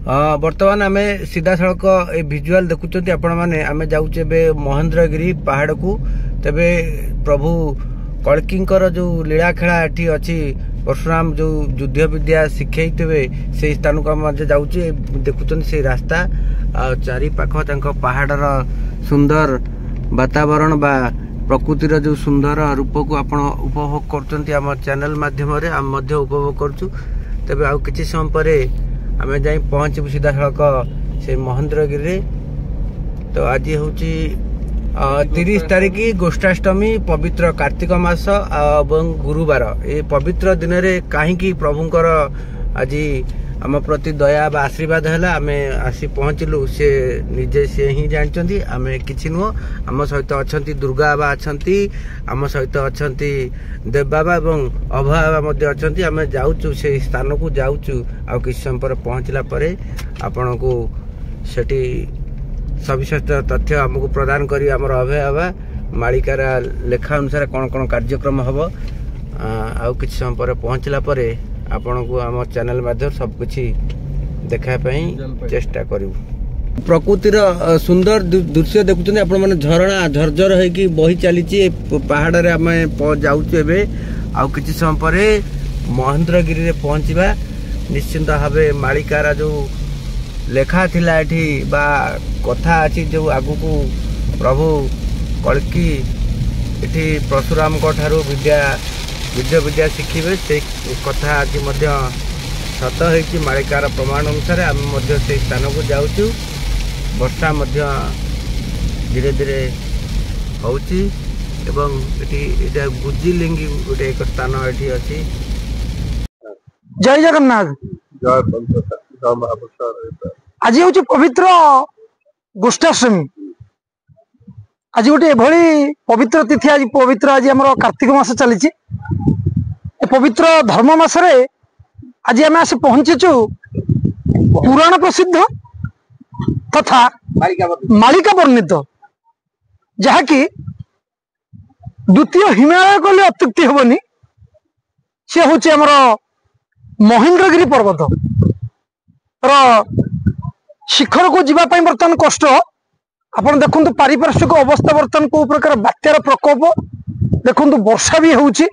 बर्तमान आम सीधा सड़क ए भिजुआल देखुं आपण मैंने आम जाऊे महेंद्रगिरी पहाड़ को तेबे प्रभु कल्किंकर जो लीला खेला एटी अच्छी परशुराम जो युद्ध विद्या शिखते से स्थान को आम जाऊे देखुं से रास्ता चारि पाख पहाड़र सुंदर वातावरण बा प्रकृतिर जो सुंदर रूप को आप उपभोग कर चैनल माध्यम आम उपभोग करुँ तेज आउ कि समय पर आम जा पहुँचू सीधा सड़क से महेंद्रगिरी। तो आज हूँ 30 तारिख गोष्ठाष्टमी पवित्र कार्तिक मास और गुरुवार ये पवित्र दिन में कहीं प्रभुंकर आज आम प्रति दया बा आशीर्वाद है आम आसी पहुँचलु से निजे से ही जानते आम कि नुह आम सहित अच्छा दुर्गा बाबा अच्छा आम सहित अच्छा देव बाबा और अभय बाबा अच्छा आम जाऊँ से स्थान को जाऊँ आ कि समय पर पहुँचला आपण को सेठी सविशेष तथ्य आमको प्रदान करी आमर अभय बाबा मालिकार लेखा अनुसार कौन कौन कार्यक्रम हम आ कि समय पर पहुँचला आपण को आम चैनल माध्यम सबकिछि देखाई चेष्टा करूँ। प्रकृतिर सुंदर दृश्य देखुं आपण मैंने झरणा झरझर होगी बही चली पहाड़ रे आम जाऊँ आउ कि समय पर महेंद्रगिरी पहुँचवा निश्चिंत भाव मालिकार जो लेखा थिला एठी बा कथा अच्छी जो आगु को प्रभु कल्की एठी परशुराम ठारू विद्या विद्या शिखिबे से कथा आज सत हो मालिकार प्रमाण अनुसार आम से स्थान को जाऊँ वर्षा धीरे धीरे होची एवं एटी गुजिलिंगी गोटे एक स्थान एटी अच्छी। जय जगन्नाथ। आज हूँ पवित्र गोष्ठाष्टमी। आज गोटे एभली पवित्र तिथि आज पवित्र आज आम कार्तिक मास चली पवित्र धर्म मासरे आज आम आसी पहुंचीचु पुराण प्रसिद्ध तथा मालिका वर्णित जहाँकि द्वितीय हिमालय कहले अत्युक्ति हेनी सी हूँ आमर महेंद्रगिरी पर्वत शिखर को जीवाई बर्तमान कष्ट आपन देखु पारिपार्श्विक अवस्था बर्तमान को प्रकार बात्यार प्रकोप देखु वर्षा भी होउची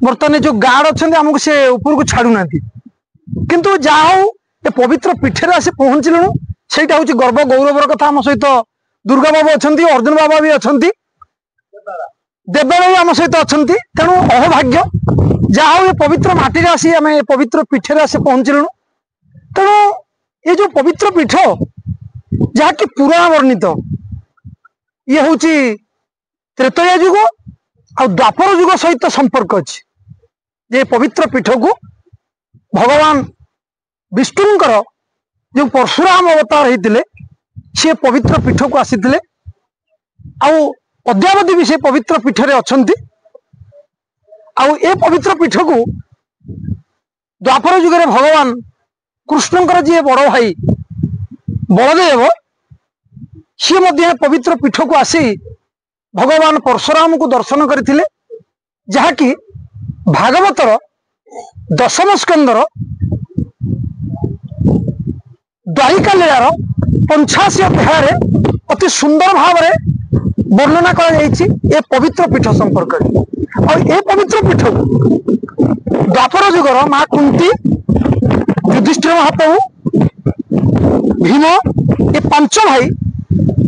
बर्तमान जो गार्ड अच्छा आमको से ऊपर को छाड़ूना किंतु जहा ये पवित्र पीठे आसी पहुंचलु से हूँ गर्व गौरवर कथा आम सहित दुर्गा बाबा अच्छा अर्जुन बाबा भी अच्छा देव बाबा भी आम सहित अच्छा तेणु अहोभाग्य जहा ये पवित्र माटी आसी आम पवित्र पीठे आसी पहुंचलु तेणु ये जो पवित्र पीठ जहाँकि पुराण वर्णित ये हूँ त्रेतया युग आ द्वापर युग सहित संपर्क अच्छी ये पवित्र पीठ को भगवान विष्णुंकर जो परशुराम अवतार होते सी पवित्र पीठ को आसी अद्यावधि भी से पवित्र पीठरे अच्छा ए पवित्र पीठ को द्वापर युगे भगवान कृष्णंकर जी बड़ भाई बलदेव सी पवित्र पीठ को आसी भगवान परशुराम को दर्शन करते जहाँकि भागवतर दशम स्कंदर द्वारिका लीलार 85 अध्याय अति सुंदर भाव वर्णना कर पवित्र पीठ संपर्क और ये पवित्र पीठ द्वापर युगर माँ कुंती युधिष्ठिर महाप्रभु भीम ये 5 भाई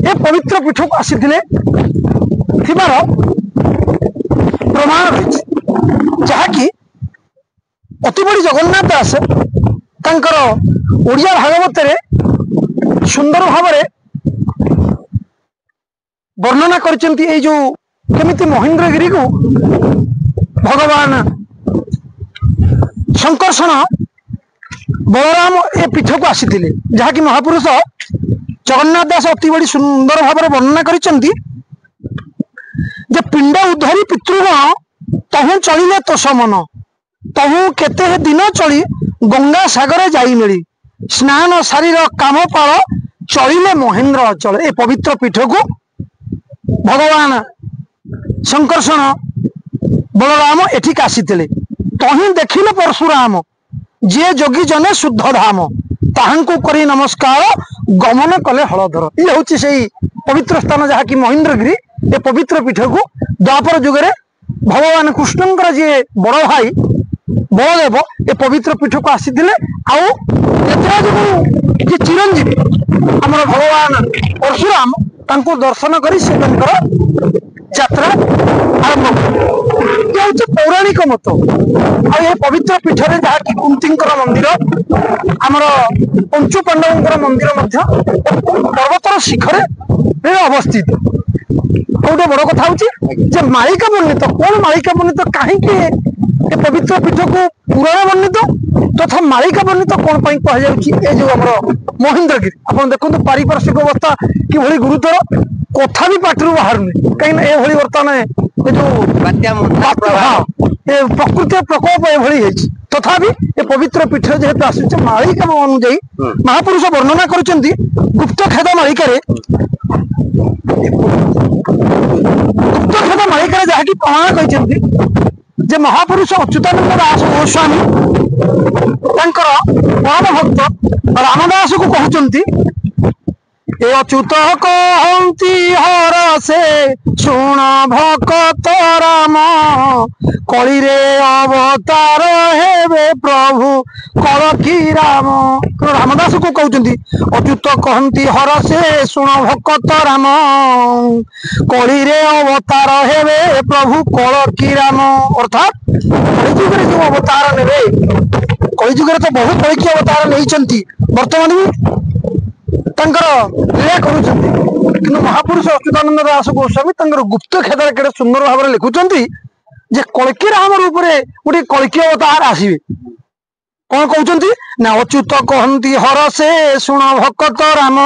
ये पवित्र पीठ को आसी प्रमाण रही जहाँकि अति बड़ी जगन्नाथ दास तांकर ओडिया भागवत सुंदर भाव वर्णना करचंती जो केमिति महेंद्रगिरी को भगवान शंकर्षण बलराम ए पीठ को आसी जहाँकि महापुरुष जगन्नाथ दास अति बड़ी सुंदर भाव वर्णना करचंती जे पिंड उद्धरी पितृगण तहु चलिले तोष मन तहु केते दिन चली गंगा सागर जाई मिली स्नान शारीर काम पाल चलिले महेंद्र अचल ए पवित्र पीठ को भगवान शंकर्षण बलराम एठिक आसी तही देखिले परशुराम जे जोगी जने शुद्ध धाम ताहांकु करी नमस्कार गमन कले हलधर। ये हूँ से पवित्र स्थान जहाँकि महेंद्रगिरी ये पवित्र पीठ को द्वापर जुगे भगवान कृष्णंकर जी बड़ भाई बलदेव ये पवित्र पीठ को आसी चिरंजीवी आम भगवान परशुराम तांको दर्शन करी से यात्रा आरंभ ये हूँ पौराणिक मत आ पवित्र पीठ में जहाँकि कुंती मंदिर आमर पंचु पांडवों मंदिर पर्वतर शिखर अवस्थित। गोटे बड़ कथा हूँ मालिका वर्णित कौन मालिका वर्णित कहीं पवित्र पीठ को पुराण वर्णित तथा मालिका वर्णित कौन कहु महेंद्रगिरी आप देखो पारिपार्श्विक अवस्था कि गुरुतर कथा भी पार्टी बाहर कहीं बर्तमान प्रकृति प्रकोप ये तथापि ये पवित्र पीठ जेहेतु आस मालिका अनुजाई महापुरुष वर्णना कर गुप्त खेद मालिका गुप्त खेद मालिका जहाँकि प्रमाण कहते महापुरुष अच्युतानंद दास गोस्वामी परम भक्त रामदास को कहते ए अच्युत कहती हर से शुण भक्त राम कली रे अवतार हेबे प्रभु कलकी राम। रामदास को कहते अच्युत कहती हर से शुण भक्त राम कली रे अवतार हेबे प्रभु कलकी राम। अर्थात कलिजुग जो अवतार ने कलिजुग तो बहुत कलिकी अवतार नहीं बर्तमान भी लीला कर महापुरुष अच्युतानंद दास गोस्वामी गुप्त खेदर केड़े सुंदर भाव में लिखुंट जे कल्की राम रूप में गोटे कल्की अवतार आसवे कौन कहते ना अच्युत कहती हर से शुण भक्त राम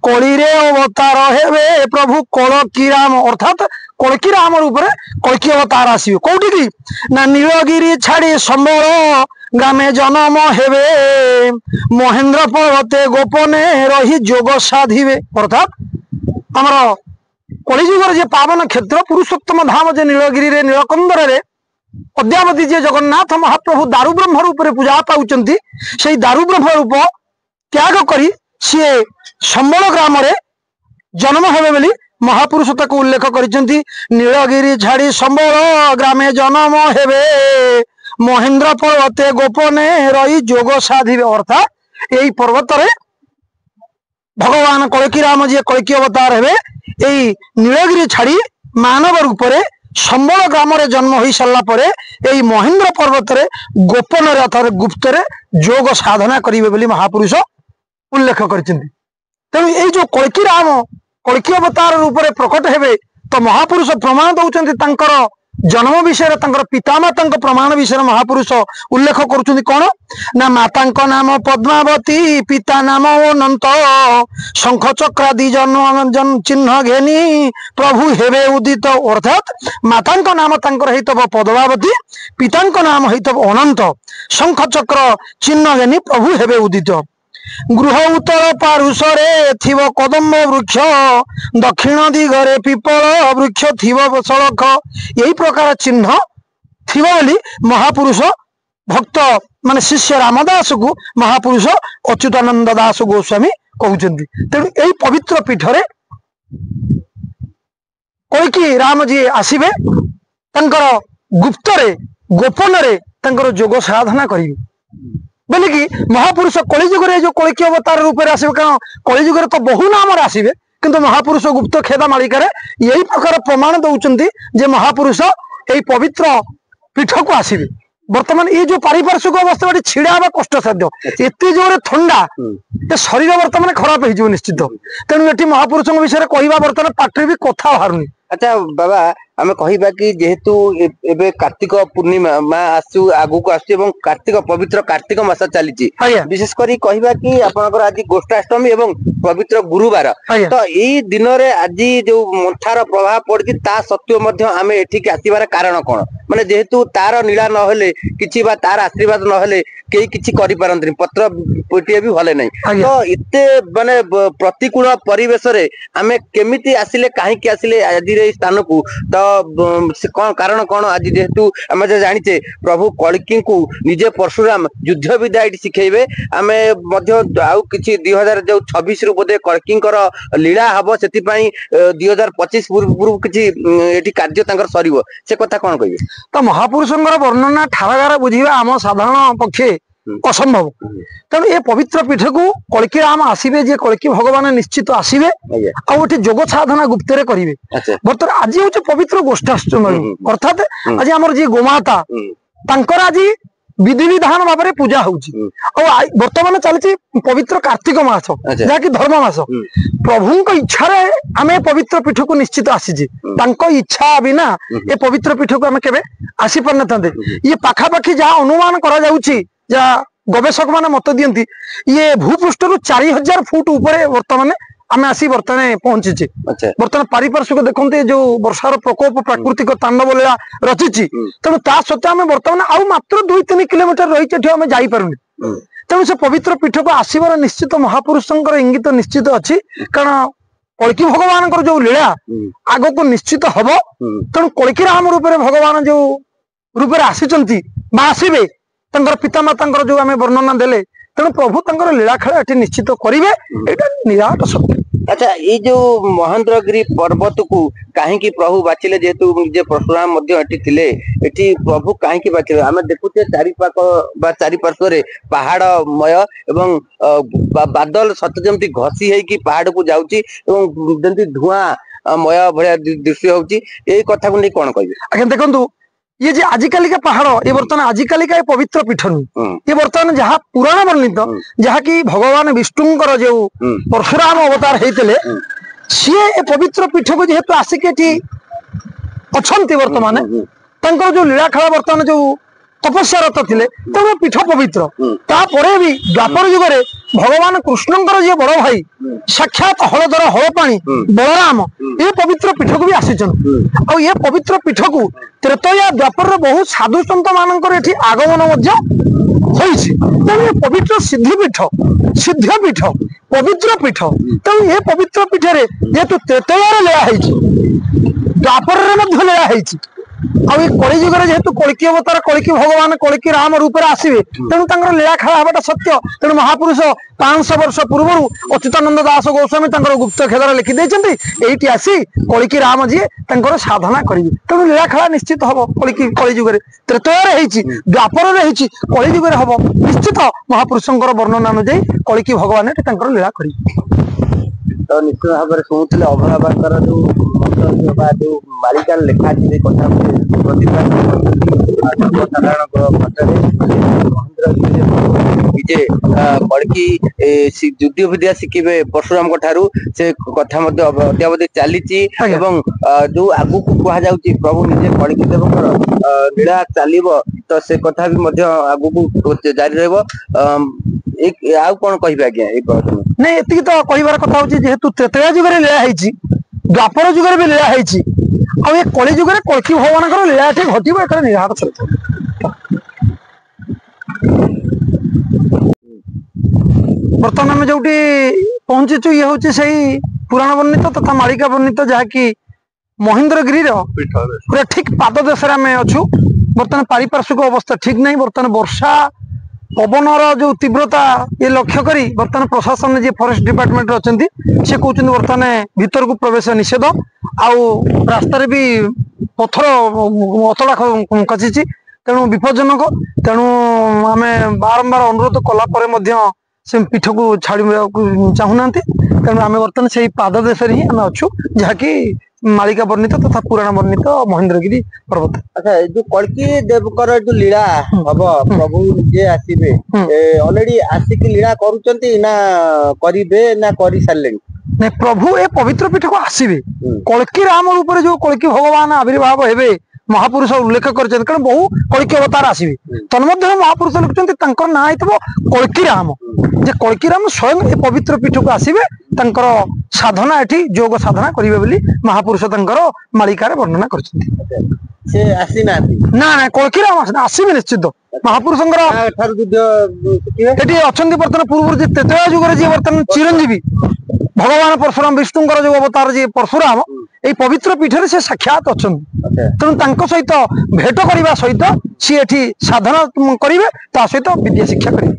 कली रे अवतार हेबे प्रभु कलकी राम। अर्थात कल्की राम रूप में कल्की अवतार आसवे कौटी की ना नीलगिरी छाड़ी संबल ग्रामे जन्म हेबे महेंद्र पर्वते गोपने रही जोग साधिवे। अर्थात आमर कलिजुगर जे पावन क्षेत्र पुरुषोत्तम धाम जे नीलगिरी रे नीलकंदर रे अद्यावधि जे जगन्नाथ महाप्रभु दारु ब्रह्म रूप में पूजा पाउचंती से दारु ब्रह्म रूप त्याग करी सी संबल ग्राम रे जन्म हेबे बोली महापुरुष ताको उल्लेख करिसेंती। नीलगिरी छाड़ी संबल ग्रामे जन्म हेबे महेंद्र पर्वते गोपने रही जोग साधिवे। अर्थात यही पर्वत रे भगवान कल्की राम जी कल्की अवतार हेबे यही नीलगिरी छाड़ी मानव रूप में संबल ग्राम रे जन्म हो सारा पर यही महेंद्र पर्वत रे गोपन रे अर्थात गुप्त रे जोग साधना करिवे बोली महापुरुष उल्लेख करिसेंती। तेणु यही जो कल्की राम कल्की अवतार रूप में प्रकट हेबे तो महापुरुष प्रमाण दौरान तांकर जन्म विषय पितामाता प्रमाण विषय महापुरुष उल्लेख करुछंती कौन ना माता नाम पद्मावती पिता नाम अनंत शंख चक्रादि जन्म चिन्ह घेनी प्रभु हेबे उदित। अर्थात माता नाम हेतव पद्मावती पिता नाम हेतव अनंत शंख चक्र चिन्ह घेनी प्रभु हेबे उदित। गृह उत्तर पारुषरे थिव कदम्ब वृक्ष दक्षिण दिगरे पिपल वृक्ष थिव सड़क यही प्रकार चिन्ह थिव बोली महापुरुष भक्त माने शिष्य रामदास को महापुरुष अच्युतानंद दास गोस्वामी कहउचंती। तेणु यही पवित्र पीठरे कल्की राम जी आसिबे तंकर गुप्तरे गोपन रे तंकर जोग साधना करिवे बोले कि महापुरुष कलिजुग जो कल्की अवतार रूप में आसवे कारण कलिजुग तो बहु नाम आसवे किंतु महापुरुष गुप्त खेदा मालिका यही प्रकार प्रमाण दौरान जे महापुरुष यही पवित्र पीठ को आसवे। बर्तमान ये जो पारिपार्श्विक अवस्था छिड़ा हवा कष्ट साध्य एत जोरे थंडा ये शरीर बर्तमान खराब हो निश्चित। तेणु ये महापुरुषों विषय कहवा बर्तमान पार्टी भी कथा बाहर। अच्छा बाबा आमे कहिबा कि जेहेतु एबे कार्तिक पूर्णिमा मा आसु आगु को आसु एवं कार्तिक पवित्र कार्तिक मास चलीची विशेष करी कहिबा कि आपनकर आज गोष्ठाष्टमी एवं पवित्र गुरुवार तो एई दिन रे आज जो मंथार प्रभाव पड़ती ता सत्य मध्य आमे एठी के आसीबार कारण कोन माने जेहेतु तार नीला न होले किछि बा तार आशीर्वाद न होले केई किछि करि पारंतनी पत्र पोटिए भी भले नै तो इते माने प्रतिकूल परिवेश रे आमे केमिति आसिले काहे कि आसिले आज रे स्थान को तो से कौन कारण कौन आज जेहेतु आम जाचे प्रभु कल्की को निजे परशुराम युद्ध विद्या ये शिखेबे आम आउ कि 2026 रु बोधे कल्की लीला हम से 2025 पूर्व किसी कार्य सर से कथा कौन कहे तो महापुरुषंकर वर्णना ठारगार बुझा आम साधारण पक्षे असंभव तेणु ये पवित्र पीठ को कल्की राम आसवे जे कल्की भगवान निश्चित आसवे आठे जोग साधना गुप्त करेंगे बर्तमान आज हूँ पवित्र गोष्ठाष्टमी अर्थात आज आम जी गोमाता आज विधि विधान भाव में पूजा होची बर्तमान चलती पवित्र कार्तिक मास जहाँकि धर्म मास प्रभु इच्छा आम पवित्र पीठ को निश्चित आसी इच्छा बिना ये पवित्र पीठ को आम के आसी पार ना ये पाखापाखि जहाँ अनुमान करा जहाँ गवेषक मैंने मत दियंती ये भूपृष्ठ 4000 फुट ऊपर बर्तमान आम आसी बर्तमान पहुंची बर्तमान पारिपार्श्विक देखते जो वर्षार प्रकोप प्राकृतिक तांडव लीला रचिची तेणु ता सत्वे आम बर्तमान आउ मात्र 2-3 किलोमीटर रही आम जापरुनी तेणु से पवित्र पीठ को आसबार निश्चित महापुरुषंकर इंगित निश्चित अच्छी कारण कल्की भगवान जो लीला आग को निश्चित हम तेणु कल्की राम रूप भगवान जो रूप आसी आसवे पितामाता जो आम वर्णना देले तेणु प्रभु तंकर लीला खेला ये निश्चित करेंगे यहाँ निराट सत्य। अच्छा ये जो महेंद्रगिरी पर्वत को कहीं प्रभु बाचिले जेहेतु निजे परशुराम थे प्रभु कहीं बाचिले आम देखुचे चारिपार्श्व पहाड़मय एवं बादल सत जमी घसी है पहाड़ को जाऊँगी धुआं मय भाया दृश्य होची ये कथा को नहीं कौन कहे आगे देखु ये जे आजिकाली का पहाड़ ये बर्तमान आजिकाली का पवित्र पीठ नुह ये बर्तमान जहाँ पुराण वर्णित जहाँ की भगवान विष्णुंकर जो परशुराम अवतार होते सी ए पवित्र पीठ को जेहेतु आसिक अच्छा बर्तमान जो लीलाखेला बर्तमान जो तपस्यारत थे तेणु पीठ पवित्र तापर भी द्वापर जुगे भगवान कृष्णंकर जी बड़ भाई साक्षात हलधर हलपाणी बलराम ये पवित्र पीठ को भी आसी ये पवित्र पीठ को त्रेतया द्वापर बहुत साधु सत मान आगमन ये पवित्र सिद्धिपीठ सिद्धपीठ पवित्र पीठ तेणु ये पवित्र पीठे जेहेतु त्रेतयार लीला द्वापर लीला कलिजुग जेहेतु कल्की अवतार कल्की भगवान कल्की राम रूप आसवे तेणु लीला खेला हवाटा सत्य तेणु महापुरुष 500 वर्ष पूर्व अच्युतानंद दास गोस्वामी गुप्त खेदर लिखिदे ये आसी कल्की राम जी साधना करेंगे तेणु लीला खेला निश्चित हम कलिजुग त्रेतयार द्वापर कलिजुग हम निश्चित महापुरुषंकर वर्णना अनुଯାयी कल्की भगवान लीला करेंगे तो निश्चित भाव में शुणुले अभय बाकर जो मंत्र जो मालिका लेखा कथा निजे कल्की युद्ध विद्या शिखे परशुराम ठारू से कथा अद्यावधि चली जो आगु को कह प्रभु निजे कल्की देव लीला चलो तो से कथा भी आगु को जारी रहा कौन कह नहीं ये तो कहबार कथा हूँ जेहेतु त्रेतया जुग लीला द्वापर जुगे भी लीला ये कली जुगे कल्की भगवान लीला घटो एक निराट सत्य बर्तमान आम जो पहुंचीचु ये हूँ से पुराण वर्णित तथा मालिका वर्णित जहाँकि महेंद्रगिरी पूरा ठीक पाद देश अच्छु बर्तमान पारिपार्श्विक अवस्था ठीक नहीं बर्तमान वर्षा पवनर जो तीव्रता ये लक्ष्य करी बर्तमान प्रशासन जी फॉरेस्ट डिपार्टमेंट अच्छा से कहते बर्तमान भीतर को प्रवेश निषेध रास्तार भी पथर अतड़ा खसी तेणु विपज्जनक तेणु आम बारंबार अनुरोध कला से पीठ को छाड़ा चाहूना तेणु आम बर्तमान से पाद देश ही आम अच्छु जहाँकि मालिका वर्णित तथा पुराण वर्णित महेंद्रगिरी पर्वत। अच्छा जो कल्की देवकर जो लीला हम प्रभु निजे आसवे ऑलरेडी आसिक लीला करुचंती ना करिबे ना करि सारले नहीं प्रभु ए पवित्र पीठ को आसवे कल्की राम रूप जो कल्की भगवान आविर्भाव हेबे महापुरुष उल्लेख कर बहु कल्की अवतार आसवे तन्मध्य महापुरुष लिखुं ना कल्की राम जे कल्की राम स्वयं ए पवित्र पीठ को आसवे साधना एठी योग साधना करेंगे बोली महापुरुष मालिकार वर्णना कर ना कल्की राम आसवे निश्चित महापुरुष अच्छा बर्तमान पूर्व त्रेतया जुगे जी बर्तमान चिरंजीवी भगवान परशुराम विष्णुंकर जो अवतार जी परशुराम এই পবিত্র পীঠରେ ସେ ସାକ୍ଷାତ ଅଛନ୍ତି ତେଣୁ ତାଙ୍କ ସହିତ ଭେଟ କରିବା ସହିତ ସିଏ ଏଠି ସାଧନା କରିବେ ତା ସହିତ ବିଦ୍ୟା ଶିକ୍ଷା କରିବେ।